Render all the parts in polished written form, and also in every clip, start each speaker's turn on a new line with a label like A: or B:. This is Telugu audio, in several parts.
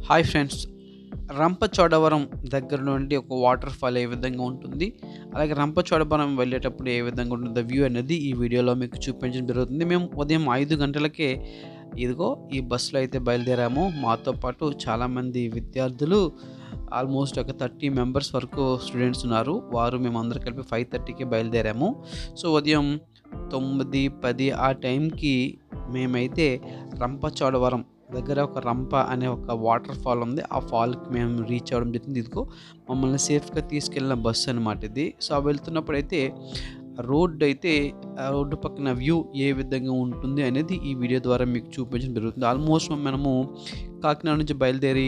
A: హాయ్ ఫ్రెండ్స్, రంపచోడవరం దగ్గర నుండి ఒక వాటర్ ఫాల్ ఏ విధంగా ఉంటుంది, అలాగే రంపచోడవరం వెళ్ళేటప్పుడు ఏ విధంగా ఉంటుందో వ్యూ అనేది ఈ వీడియోలో మీకు చూపించడం జరుగుతుంది. మేము ఉదయం 5 గంటలకే ఇదిగో ఈ బస్సులో అయితే బయలుదేరాము. మాతో పాటు చాలామంది విద్యార్థులు ఆల్మోస్ట్ ఒక 30 మెంబర్స్ వరకు స్టూడెంట్స్ ఉన్నారు. మేమందరం కలిపి 5:30కి బయలుదేరాము. సో ఉదయం 9, 10 ఆ టైంకి మేమైతే రంపచోడవరం దగ్గర ఒక రంప అనే ఒక వాటర్ ఫాల్ ఉంది. ఆ ఫాల్‌కి మేము రీచ్ అవ్వడం జరిగింది. ఇదిగో మమ్మల్ని సేఫ్‌గా తీసుకెళ్ళిన బస్సు అనమాట ఇది. సో వెళ్తున్నప్పుడైతే రోడ్డు పక్కన వ్యూ ఏ విధంగా ఉంటుంది అనేది ఈ వీడియో ద్వారా మీకు చూపించడం జరుగుతుంది. ఆల్మోస్ట్ మనము కాకినాడ నుంచి బయలుదేరి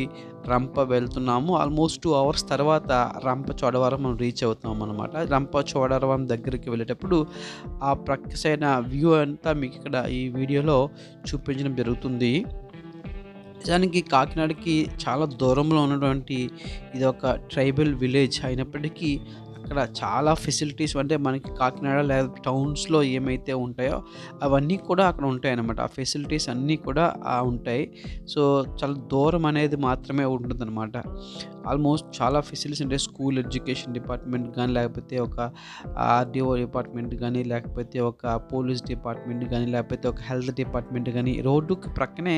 A: రంప వెళ్తున్నాము. ఆల్మోస్ట్ 2 అవర్స్ తర్వాత రంపచోడవరం మనం రీచ్ అవుతాం అనమాట. రంపచోడవరం దగ్గరికి వెళ్ళేటప్పుడు ఆ ప్రక్క సైడ్ వ్యూ అంతా మీకు ఇక్కడ ఈ వీడియోలో చూపించడం జరుగుతుంది. నిజానికి కాకినాడకి చాలా దూరంలో ఉన్నటువంటి ఇది ఒక ట్రైబల్ విలేజ్ అయినప్పటికీ అక్కడ చాలా ఫెసిలిటీస్, అంటే మనకి కాకినాడ లేదా టౌన్స్లో ఏమైతే ఉంటాయో అవన్నీ కూడా అక్కడ ఉంటాయన్నమాట. ఆ ఫెసిలిటీస్ అన్నీ కూడా ఉంటాయి. సో చాలా దూరం అనేది మాత్రమే ఉంటుందన్నమాట. ఆల్మోస్ట్ చాలా ఫెసిలిటీస్ ఉంటాయి. స్కూల్ ఎడ్యుకేషన్ డిపార్ట్మెంట్ కానీ, లేకపోతే ఒక ఆర్డీఓ డిపార్ట్మెంట్ కానీ, లేకపోతే ఒక పోలీస్ డిపార్ట్మెంట్ కానీ, లేకపోతే ఒక హెల్త్ డిపార్ట్మెంట్ కానీ, రోడ్డుకి ప్రక్కనే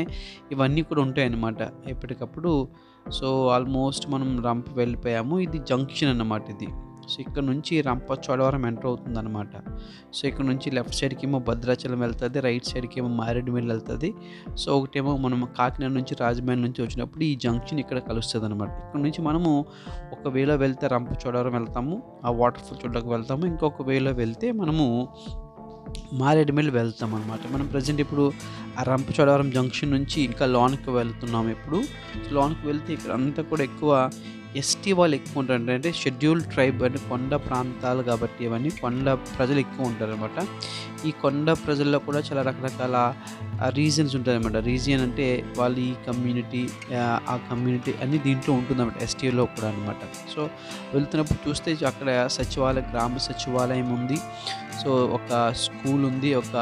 A: ఇవన్నీ కూడా ఉంటాయన్నమాట ఎప్పటికప్పుడు. సో ఆల్మోస్ట్ మనం రంప వెళ్ళిపోయాము. ఇది జంక్షన్ అన్నమాట ఇది. సో ఇక్కడ నుంచి రంపచోడవరం ఎంటర్ అవుతుందన్నమాట. సో ఇక్కడ నుంచి లెఫ్ట్ సైడ్కి ఏమో భద్రాచలం వెళ్తుంది, రైట్ సైడ్కి ఏమో మారేడుమిల్లి వెళ్తుంది. సో ఒకటేమో మనం కాకినాడ నుంచి రాజమండ్రి నుంచి వచ్చినప్పుడు ఈ జంక్షన్ ఇక్కడ కలుస్తుంది అనమాట. ఇక్కడ నుంచి మనము ఒక వేలో వెళ్తే రంపచోడవరం వెళ్తాము, ఆ వాటర్ ఫాల్ చూడడానికి వెళ్తాము. ఇంకొక వేలో వెళ్తే మనము మారేడుమిల్లి వెళ్తాం అనమాట. మనం ప్రజెంట్ ఇప్పుడు ఆ రంపచోడవరం జంక్షన్ నుంచి ఇంకా లోనికి వెళ్తున్నాము. ఇప్పుడు లోనికి వెళ్తే ఇక్కడ అంతా కూడా ఎక్కువ ఎస్టీ వాళ్ళు ఎక్కువ ఉంటారు. అంటే షెడ్యూల్డ్ ట్రైబ్, అంటే కొండ ప్రాంతాలు కాబట్టి ఇవన్నీ కొండ ప్రజలు ఎక్కువ ఉంటారు అనమాట. ఈ కొండ ప్రజల్లో కూడా చాలా రకరకాల రీజన్స్ ఉంటాయన్నమాట. రీజియన్ అంటే వాళ్ళు ఈ కమ్యూనిటీ, ఆ కమ్యూనిటీ అన్ని దీంట్లో ఉంటుందన్నమాట, ఎస్టీలో కూడా అనమాట. సో వెళ్తున్నప్పుడు చూస్తే అక్కడ గ్రామ సచివాలయం ఉంది. సో ఒక స్కూల్ ఉంది, ఒక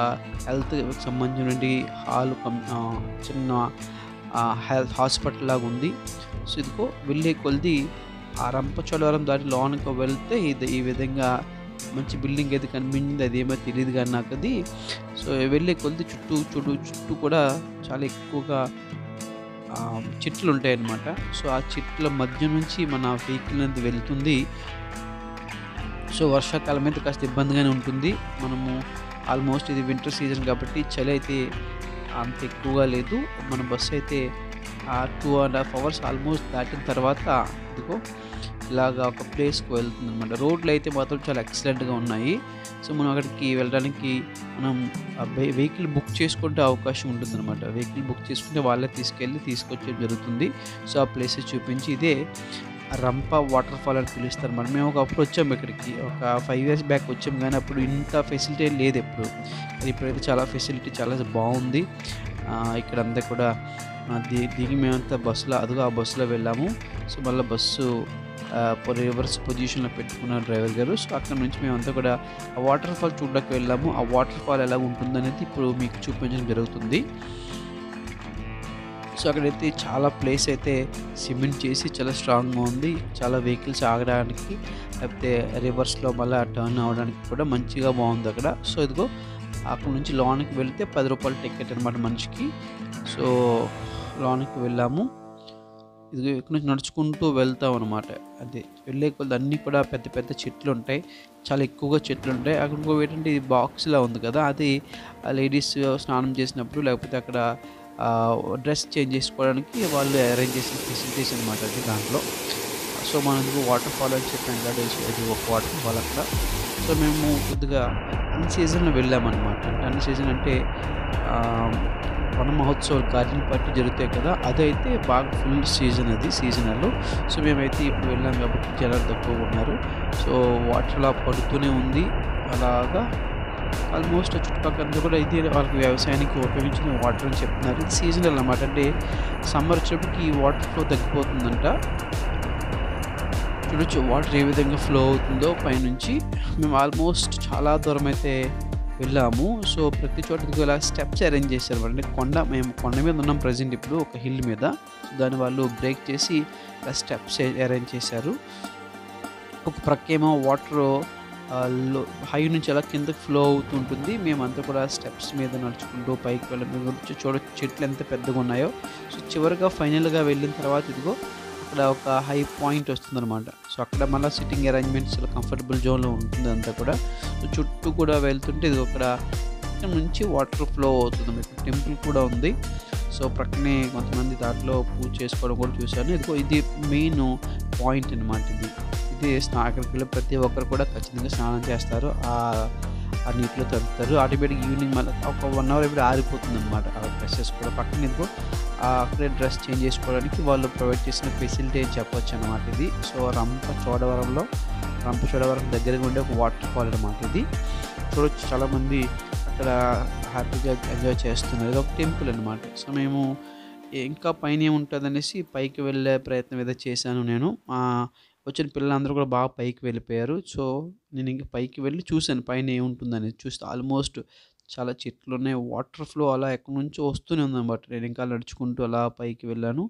A: హెల్త్కి సంబంధించిన హాల్, చిన్న హెల్త్ హాస్పిటల్ లాగా ఉంది. సో ఇదిగో వెళ్ళే కొద్ది ఆ రంపచోడవరం దాటి లోనికి వెళ్తే ఈ విధంగా మంచి బిల్డింగ్ అయితే కనిపించింది. అదేమో తెలియదు కానీ నాకు అది. సో వెళ్ళే కొద్ది చుట్టూ కూడా చాలా ఎక్కువగా చెట్లు ఉంటాయి అన్నమాట. సో ఆ చెట్ల మధ్య నుంచి మన వెహికల్ అనేది వెళ్తుంది. సో వర్షాకాలం అయితే కాస్త ఇబ్బందిగానే ఉంటుంది. మనము ఆల్మోస్ట్ ఇది వింటర్ సీజన్ కాబట్టి చలి అయితే అంత ఎక్కువగా లేదు. మన బస్సు అయితే 2.5 అవర్స్ ఆల్మోస్ట్ దాటిన తర్వాత ఇదిగో ఇలాగా ఒక ప్లేస్కి వెళ్తుంది అనమాట. రోడ్లు అయితే మాత్రం చాలా ఎక్సలెంట్గా ఉన్నాయి. సో మనం అక్కడికి వెళ్ళడానికి మనం వెహికల్ బుక్ చేసుకుంటే అవకాశం ఉంటుందన్నమాట. వెహికల్ బుక్ చేసుకుంటే వాళ్ళే తీసుకొచ్చడం జరుగుతుంది. సో ఆ ప్లేసెస్ చూపించి ఇదే రంప వాటర్ ఫాల్ అని పిలుస్తారు అన్నమాట. మేము ఒకప్పుడు వచ్చాము ఇక్కడికి, ఒక 5 years బ్యాక్ వచ్చాము, కానీ అప్పుడు ఇంత ఫెసిలిటీ లేదు ఎప్పుడు. ఇప్పుడైతే చాలా ఫెసిలిటీ చాలా బాగుంది. ఇక్కడంతా కూడా దిగి మేమంతా ఆ బస్సులో వెళ్ళాము. సో మళ్ళీ బస్సు రివర్స్ పొజిషన్లో పెట్టుకున్నారు డ్రైవర్ గారు. సో అక్కడ నుంచి మేమంతా కూడా ఆ వాటర్ ఫాల్ చూడడానికి వెళ్ళాము. ఆ వాటర్ ఫాల్ ఎలా ఉంటుందనేది ఇప్పుడు మీకు చూపించడం జరుగుతుంది. సో అక్కడైతే చాలా ప్లేస్ అయితే సిమెంట్ చేసి చాలా స్ట్రాంగ్గా ఉంది. చాలా వెహికల్స్ ఆగడానికి, లేకపోతే రివర్స్లో మళ్ళీ టర్న్ అవ్వడానికి కూడా మంచిగా బాగుంది అక్కడ. సో ఇదిగో అక్కడ నుంచి లోనికి వెళ్తే 10 రూపాయలు టికెట్ అనమాట మనిషికి. సో లోనికి వెళ్ళాము. ఇది ఇక్కడ నుంచి నడుచుకుంటూ వెళ్తాం అనమాట. అదే వెళ్ళే కొద్ది అన్నీ కూడా పెద్ద పెద్ద చెట్లు ఉంటాయి, చాలా ఎక్కువగా చెట్లు ఉంటాయి. అక్కడ ఇంకోటి ఏంటంటే ఇది బాక్స్లా ఉంది కదా, అది లేడీస్ స్నానం చేసినప్పుడు, లేకపోతే అక్కడ డ్రెస్ చేంజ్ చేసుకోవడానికి వాళ్ళు అరేంజ్ చేసిన ఫెసిలిటీస్ అనమాట అది దాంట్లో. సో మనకు వాటర్ ఫాల్ అని చెప్పాను కదా, ఇది ఒక వాటర్ ఫాల్ అక్కడ. సో మేము కొద్దిగా అన్ని సీజన్లో వెళ్ళామన్నమాట. అన్ని సీజన్ అంటే వన మహోత్సవాలు, గార్డెన్ పార్టీ జరుగుతాయి కదా, అదైతే బాగా ఫుల్ సీజన్, అది సీజనల్. సో మేమైతే ఇప్పుడు వెళ్ళాం కాబట్టి జనాలు తక్కువ ఉన్నారు. సో వాటర్ అలా పడుతూనే ఉంది. అలాగా ఆల్మోస్ట్ చుట్టుపక్కల కూడా ఇది వాళ్ళకి వ్యవసాయానికి ఉపయోగించిన వాటర్ అని చెప్తున్నారు. ఇది సీజనల్ అన్నమాట. అంటే సమ్మర్ వచ్చేప్పటికి ఈ వాటర్ ఫ్లో తగ్గిపోతుందంట. చూడొచ్చు వాటర్ ఏ విధంగా ఫ్లో అవుతుందో పైనుంచి. మేము ఆల్మోస్ట్ చాలా దూరం అయితే వెళ్ళాము. సో, ప్రతి చోట ఇదిగో ఇలా స్టెప్స్ అరేంజ్ చేశారన్నమాట. మేము కొండ మీద ఉన్నాం ప్రెజెంట్ ఇప్పుడు ఒక హిల్ మీద. సో, దాన్ని వాళ్ళు బ్రేక్ చేసి ఇలా స్టెప్స్ అరేంజ్ చేశారు. ఒక ప్రక్కేమో వాటరు లో హై నుంచి అలా కిందకి ఫ్లో అవుతూ ఉంటుంది. మేమంతా కూడా స్టెప్స్ మీద నడుచుకుంటూ పైకి వెళ్ళాం. మీరు చూడొచ్చు చెట్లు ఎంత పెద్దగా ఉన్నాయో. సో, చివరిగా ఫైనల్‌గా వెళ్ళిన తర్వాత ఇదిగో అక్కడ ఒక హై పాయింట్ వస్తుందనమాట. సో, అక్కడ మళ్ళీ సిట్టింగ్ అరేంజ్‌మెంట్స్ కంఫర్టబుల్ జోన్‌లో ఉంటుంది అంతా కూడా. సో, చుట్టూ కూడా వెళ్తుంటే ఇదిగో ఇక్కడ నుంచి వాటర్ ఫ్లో అవుతుంది. మీకు టెంపుల్ కూడా ఉంది. సో, ప్రక్కనే కొంతమంది దాంట్లో పూజ చేసుకోవడం కూడా చూశాను. ఇదిగో ఇది మెయిన్ పాయింట్ అనమాట ఇది. ఇది అక్కడికి వెళ్ళే ప్రతి ఒక్కరు కూడా ఖచ్చితంగా స్నానం చేస్తారు. ఆ నీటిలో తడుపుతారు. ఆటోమేటిక్‌గా ఈవినింగ్ మళ్ళీ ఒక 1 అవర్ ఇప్పుడు ఆరిపోతుందనమాట. ఆ డ్రెసెస్ కూడా పక్కన ఇదిగో అక్కడే డ్రెస్ చేంజ్ చేసుకోవడానికి వాళ్ళు ప్రొవైడ్ చేసిన ఫెసిలిటీ అని చెప్పొచ్చనమాట ఇది. సో, రంపచోడవరం దగ్గరగా ఉండే ఒక వాటర్ ఫాల్ అనమాట ఇది. చూడొచ్చు చాలామంది అక్కడ హ్యాపీగా ఎంజాయ్ చేస్తున్నారు. ఇదొక టెంపుల్ అనమాట. సో, మేము ఇంకా పైన ఏముంటదనేసి పైకి వెళ్ళే ప్రయత్నం ఏదో చేశాను నేను. వచ్చిన పిల్లలందరూ కూడా బాగా పైకి వెళ్ళిపోయారు. సో, నేను ఇంక పైకి వెళ్ళి చూసాను పైన ఏముంటుందనేది. చూస్తే ఆల్మోస్ట్ చాలా చెట్లున్నాయి. వాటర్ ఫ్లో అలా ఎక్కడి నుంచో వస్తూనే ఉందనమాట. నేను ఇంకా నడుచుకుంటూ అలా పైకి వెళ్ళాను.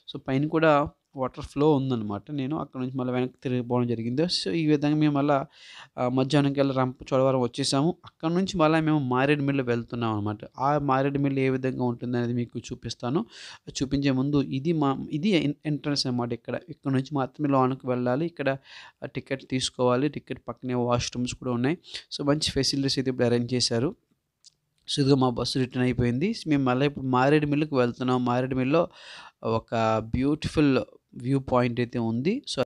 A: సో, పైన కూడా వాటర్ ఫ్లో ఉందనమాట. నేను అక్కడి నుంచి మళ్ళీ వెనక్కి తిరిగిపోవడం జరిగింది. సో, ఈ విధంగా మేము మళ్ళా మధ్యాహ్నంకల్లా రంపచోడవరం వచ్చేసాము. అక్కడి నుంచి మళ్ళా మేము మారేడుమిల్లి వెళ్తున్నాం అనమాట. ఆ మారేడుమిల్లి ఏ విధంగా ఉంటుందనేది మీకు చూపిస్తాను. చూపించే ముందు ఇది ఎంట్రన్స్ అనమాట ఇక్కడ. ఇక్కడ నుంచి మాత్రమే లోనకి వెళ్ళాలి. ఇక్కడ టికెట్ తీసుకోవాలి. టికెట్ పక్కనే వాష్‌రూమ్స్ కూడా ఉన్నాయి. సో, మంచి ఫెసిలిటీస్ అయితే ఇప్పుడు అరేంజ్ చేశారు. సో, ఇదిగో మా బస్సు రిటర్న్ అయిపోయింది. మేము మళ్ళీ ఇప్పుడు మారేడుమిల్లికి వెళ్తున్నాం. మారేడుమిల్లిలో ఒక బ్యూటిఫుల్ వ్యూ పాయింట్ అయితే ఉంది. సో